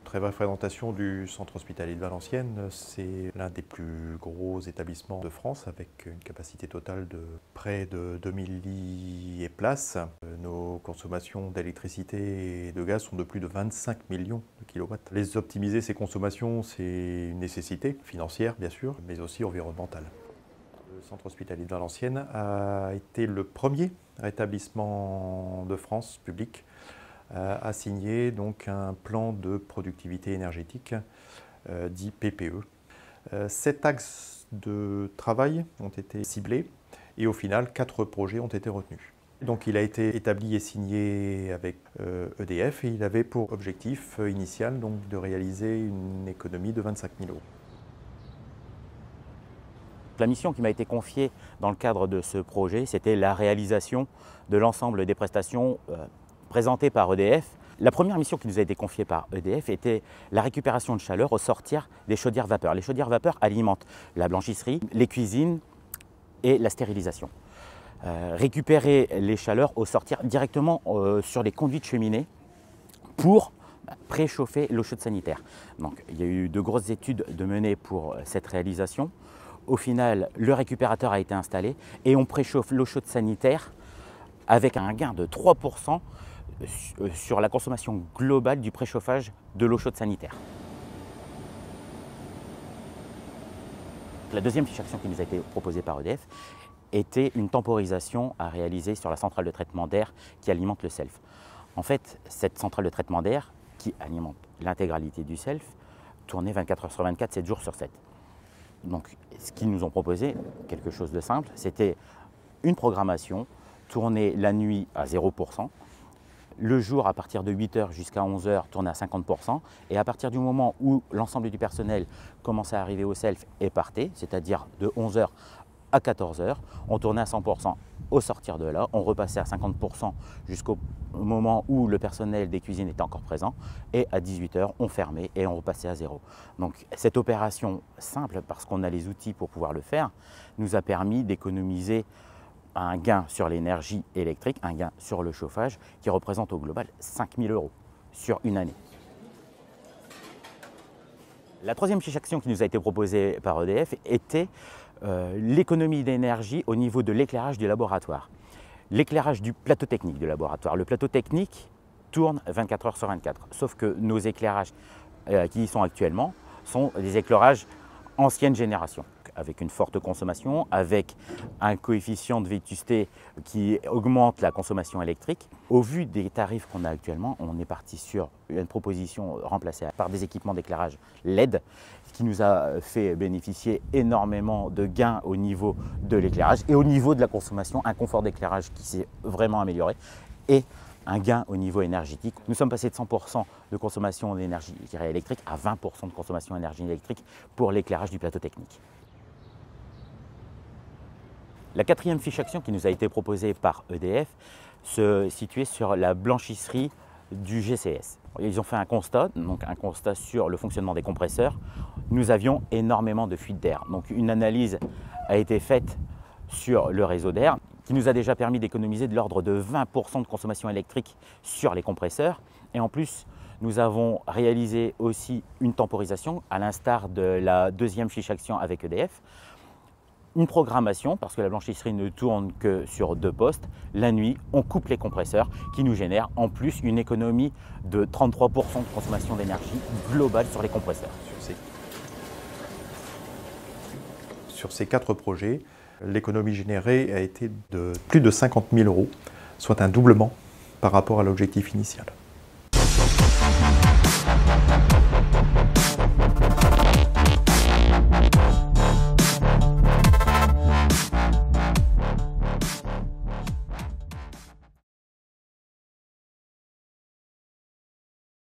Très belle présentation du centre hospitalier de Valenciennes. C'est l'un des plus gros établissements de France avec une capacité totale de près de 2000 lits et places. Nos consommations d'électricité et de gaz sont de plus de 25 millions de kilowatts. Les optimiser, ces consommations, c'est une nécessité financière bien sûr, mais aussi environnementale. Le centre hospitalier de Valenciennes a été le premier établissement de France public a signé donc un plan de productivité énergétique dit PPE. 7 axes de travail ont été ciblés et au final 4 projets ont été retenus. Donc il a été établi et signé avec EDF et il avait pour objectif initial donc, de réaliser une économie de 25 000 €. La mission qui m'a été confiée dans le cadre de ce projet, c'était la réalisation de l'ensemble des prestations présentées par EDF. La première mission qui nous a été confiée par EDF était la récupération de chaleur au sortir des chaudières vapeur. Les chaudières vapeur alimentent la blanchisserie, les cuisines et la stérilisation. Récupérer les chaleurs au sortir directement sur les conduits de cheminée pour préchauffer l'eau chaude sanitaire. Donc, il y a eu de grosses études de menées pour cette réalisation. Au final, le récupérateur a été installé et on préchauffe l'eau chaude sanitaire avec un gain de 3 % sur la consommation globale du préchauffage de l'eau chaude sanitaire. La deuxième fiche action qui nous a été proposée par EDF était une temporisation à réaliser sur la centrale de traitement d'air qui alimente le SELF. En fait, cette centrale de traitement d'air qui alimente l'intégralité du SELF tournait 24 heures sur 24, 7 jours sur 7. Donc, ce qu'ils nous ont proposé, quelque chose de simple, c'était une programmation tournée la nuit à 0 %, le jour à partir de 8 h jusqu'à 11 h tournée à 50 % et à partir du moment où l'ensemble du personnel commençait à arriver au SELF et partait, c'est-à-dire de 11 h à 14 h, on tournait à 100 % au sortir de là, on repassait à 50 % jusqu'au moment où le personnel des cuisines était encore présent et à 18 h, on fermait et on repassait à 0. Donc cette opération simple, parce qu'on a les outils pour pouvoir le faire, nous a permis d'économiser un gain sur l'énergie électrique, un gain sur le chauffage qui représente au global 5 000 € sur une année. La troisième fiche action qui nous a été proposée par EDF était l'économie d'énergie au niveau de l'éclairage du laboratoire. L'éclairage du plateau technique du laboratoire. Le plateau technique tourne 24 heures sur 24, sauf que nos éclairages qui y sont actuellement sont des éclairages ancienne génération, avec une forte consommation, avec un coefficient de vétusté qui augmente la consommation électrique. Au vu des tarifs qu'on a actuellement, on est parti sur une proposition remplacée par des équipements d'éclairage LED, ce qui nous a fait bénéficier énormément de gains au niveau de l'éclairage et au niveau de la consommation, un confort d'éclairage qui s'est vraiment amélioré et un gain au niveau énergétique. Nous sommes passés de 100 % de consommation d'énergie électrique à 20 % de consommation d'énergie électrique pour l'éclairage du plateau technique. La quatrième fiche action qui nous a été proposée par EDF se situait sur la blanchisserie du GCS. Ils ont fait un constat, donc un constat sur le fonctionnement des compresseurs. Nous avions énormément de fuites d'air. Donc une analyse a été faite sur le réseau d'air qui nous a déjà permis d'économiser de l'ordre de 20 % de consommation électrique sur les compresseurs. Et en plus, nous avons réalisé aussi une temporisation, à l'instar de la deuxième fiche action avec EDF. Une programmation, parce que la blanchisserie ne tourne que sur 2 postes. La nuit, on coupe les compresseurs qui nous génèrent en plus une économie de 33 % de consommation d'énergie globale sur les compresseurs. Sur ces 4 projets, l'économie générée a été de plus de 50 000 €, soit un doublement par rapport à l'objectif initial.